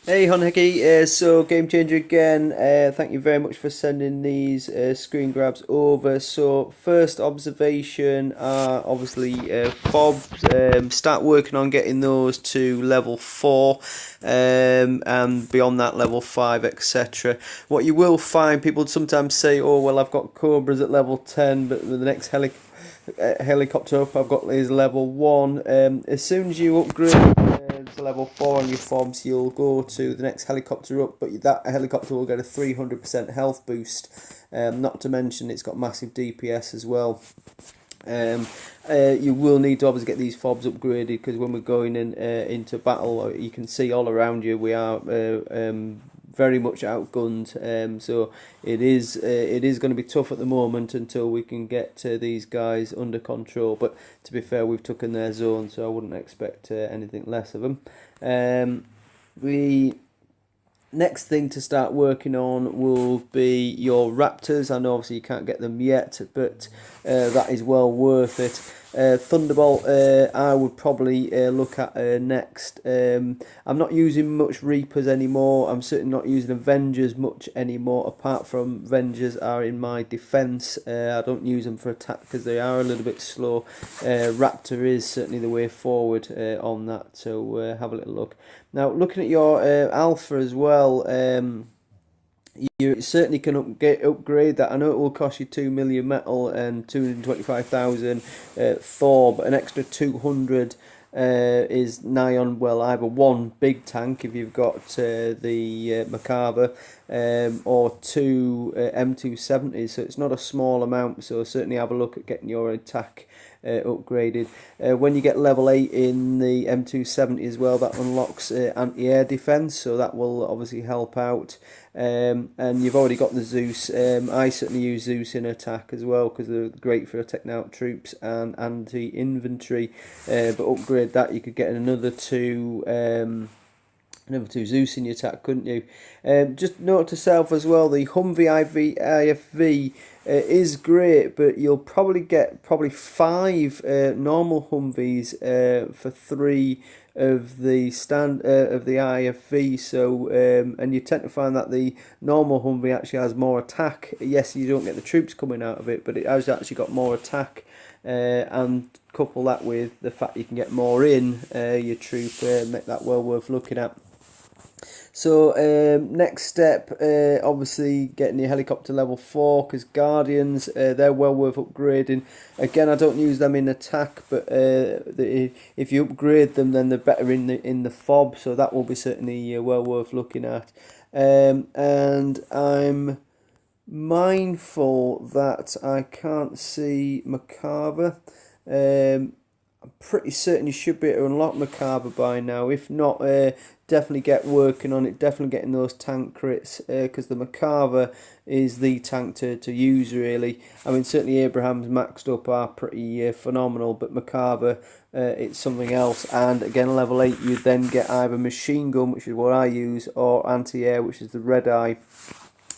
Hey Honeheke, so Game Changer again. Thank you very much for sending these screen grabs over. So first observation are obviously fobs. Start working on getting those to level 4, and beyond that level 5, etc. What you will find, people sometimes say, "Oh well, I've got Cobras at level 10, but the next helicopter up I've got is level 1." As soon as you upgrade to level 4 on your fobs, you'll go to the next helicopter up, but that helicopter will get a 300% health boost. Not to mention it's got massive DPS as well. You will need to obviously get these fobs upgraded, because when we're going into battle, you can see all around you we are very much outgunned. So it is going to be tough at the moment until we can get these guys under control. But to be fair, we've taken their zone, so I wouldn't expect anything less of them. The next thing to start working on will be your Raptors. I know obviously you can't get them yet, but that is well worth it. Thunderbolt, I would probably look at next. I'm not using much Reapers anymore. I'm certainly not using Avengers much anymore, apart from Avengers are in my defence. I don't use them for attack because they are a little bit slow. Raptor is certainly the way forward on that, so have a little look. Now, looking at your Alpha as well, you certainly can upgrade that. I know it will cost you 2 million metal and 225,000 Thor, but an extra 200 is nigh on, well, either one big tank if you've got the Macabre, or two M270s, so it's not a small amount. So certainly have a look at getting your attack upgraded. When you get level 8 in the M270 as well, that unlocks anti-air defense, so that will obviously help out. And you've already got the Zeus. I certainly use Zeus in attack as well, because they're great for taking out troops and anti-infantry. But upgrade that, you could get another two Zeus in your attack, couldn't you? Just note to self as well, the Humvee IFV is great, but you'll probably get 5 normal Humvees for 3 of the IFV. So and you tend to find that the normal Humvee actually has more attack. Yes, you don't get the troops coming out of it, but it has actually got more attack. And couple that with the fact you can get more in your troop, make that well worth looking at. So next step, obviously getting your helicopter level 4, because Guardians, they're well worth upgrading. Again, I don't use them in attack, but if you upgrade them, then they're better in the fob, so that will be certainly well worth looking at. And I'm mindful that I can't see Macabre. I'm pretty certain you should be able to unlock Macabre by now. If not, definitely get working on it. Definitely getting those tank crits, because the Macabre is the tank to use, really. I mean, certainly Abraham's maxed up are pretty phenomenal, but Macabre, it's something else. And again, level 8, you then get either machine gun, which is what I use, or anti-air, which is the red eye,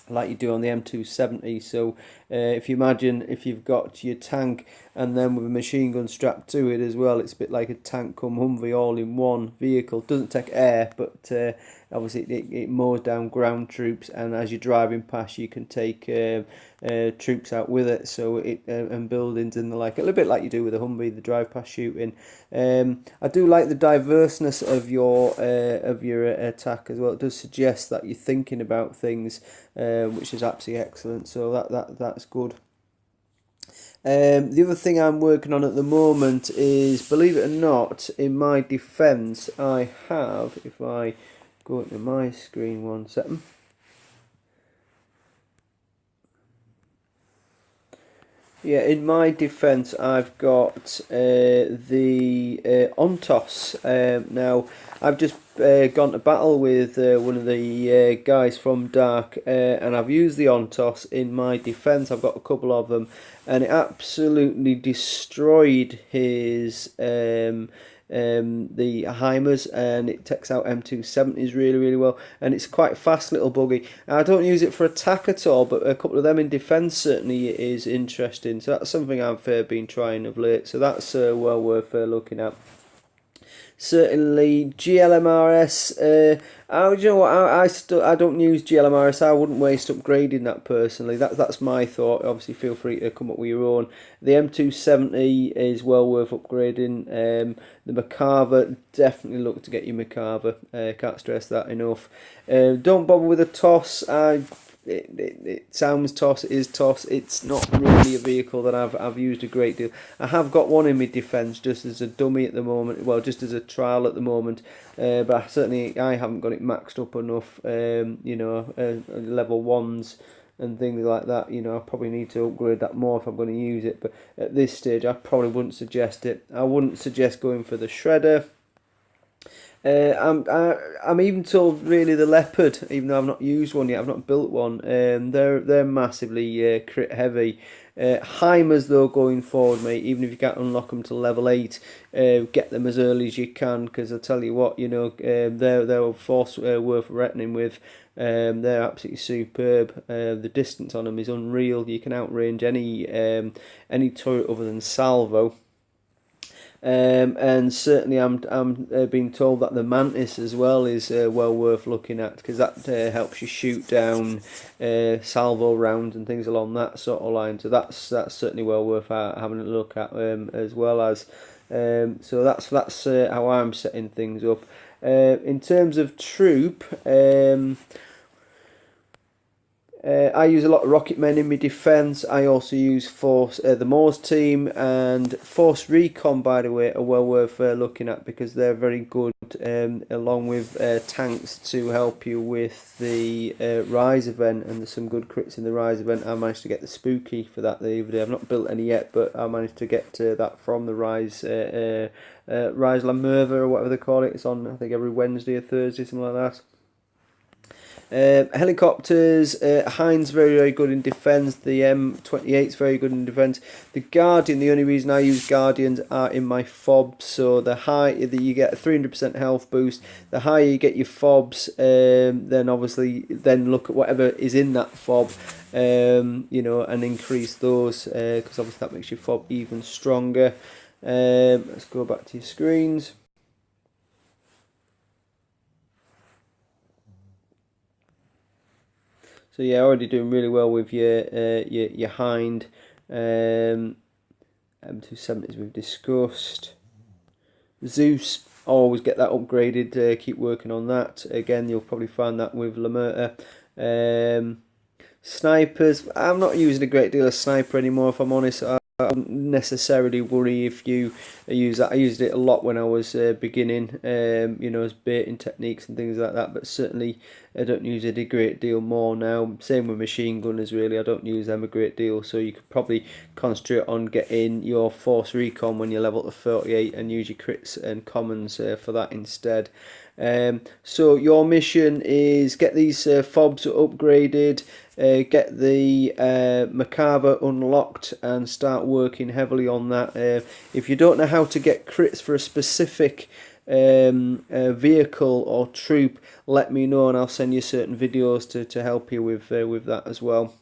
like you do on the M270. So if you imagine if you've got your tank and then with a machine gun strapped to it as well, it's a bit like a tank come Humvee all in one vehicle. Doesn't take air, but obviously it mows down ground troops, and as you're driving past, you can take troops out with it. So and buildings and the like, a little bit like you do with a Humvee, the drive past shooting. I do like the diverseness of your attack as well. It does suggest that you're thinking about things, which is absolutely excellent. So that's good. The other thing I'm working on at the moment is, believe it or not, in my defence, I have, if I go into my screen 1 second. Yeah, in my defence, I've got the Ontos. Now, I've just gone to battle with one of the guys from Dark, and I've used the Ontos in my defence. I've got a couple of them, and it absolutely destroyed his the Heimers, and it takes out M270s really well, and it's quite a fast little buggy. I don't use it for attack at all, but a couple of them in defence certainly is interesting, so that's something I've been trying of late, so that's well worth looking at. Certainly GLMRS. You know what? I don't use GLMRS. I wouldn't waste upgrading that personally. That's my thought. Obviously, feel free to come up with your own. The M270 is well worth upgrading. The Macava, definitely look to get your Macava. Can't stress that enough. Don't bother with a TOS. It sounds TOS, it is TOS. It's not really a vehicle that I've used a great deal. I have got one in my defence just as a dummy at the moment, well, just as a trial at the moment, but I haven't got it maxed up enough. Level 1s and things like that. I probably need to upgrade that more if I'm going to use it, but at this stage I probably wouldn't suggest it. I wouldn't suggest going for the shredder. I'm even told really the Leopard, even though I've not used one yet, I've not built one. They're massively crit heavy. Heimers though going forward, mate. Even if you can't unlock them to level 8, get them as early as you can. Because I tell you what, they're a force worth reckoning with. They're absolutely superb. The distance on them is unreal. You can outrange any turret other than Salvo. And certainly I'm being told that the Mantis as well is well worth looking at, because that helps you shoot down salvo rounds and things along that sort of line. So that's certainly well worth having a look at, as well as so that's how I'm setting things up. In terms of troop, I use a lot of rocket men in my defence. I also use the Moors team, and Force Recon, by the way, are well worth looking at, because they're very good, along with tanks, to help you with the Rise event, and there's some good crits in the Rise event. I managed to get the Spooky for that the other day. I've not built any yet, but I managed to get that from the Rise La Merva, or whatever they call it. It's on, I think, every Wednesday or Thursday, something like that. Helicopters, Heinz very, very good in defence. The M28 is very good in defence. The Guardian, the only reason I use Guardians are in my fobs. So the higher you get a 300% health boost, the higher you get your fobs, then obviously look at whatever is in that fob, and increase those, because obviously that makes your fob even stronger. Let's go back to your screens. So yeah, already doing really well with your Hind. M270s we've discussed. Zeus, always get that upgraded. Keep working on that. Again, you'll probably find that with Lamerta. Snipers, I'm not using a great deal of sniper anymore, if I'm honest. I wouldn't necessarily worry if you use that. I used it a lot when I was beginning, as baiting techniques and things like that, but certainly I don't use it a great deal more now. Same with machine gunners, really. I don't use them a great deal, so you could probably concentrate on getting your Force Recon when you're level to 38 and use your crits and commons for that instead. So your mission is get these fobs upgraded, get the Macava unlocked, and start working heavily on that. If you don't know how to get crits for a specific vehicle or troop, let me know and I'll send you certain videos to help you with that as well.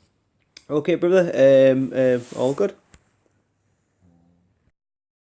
Okay, brother, all good?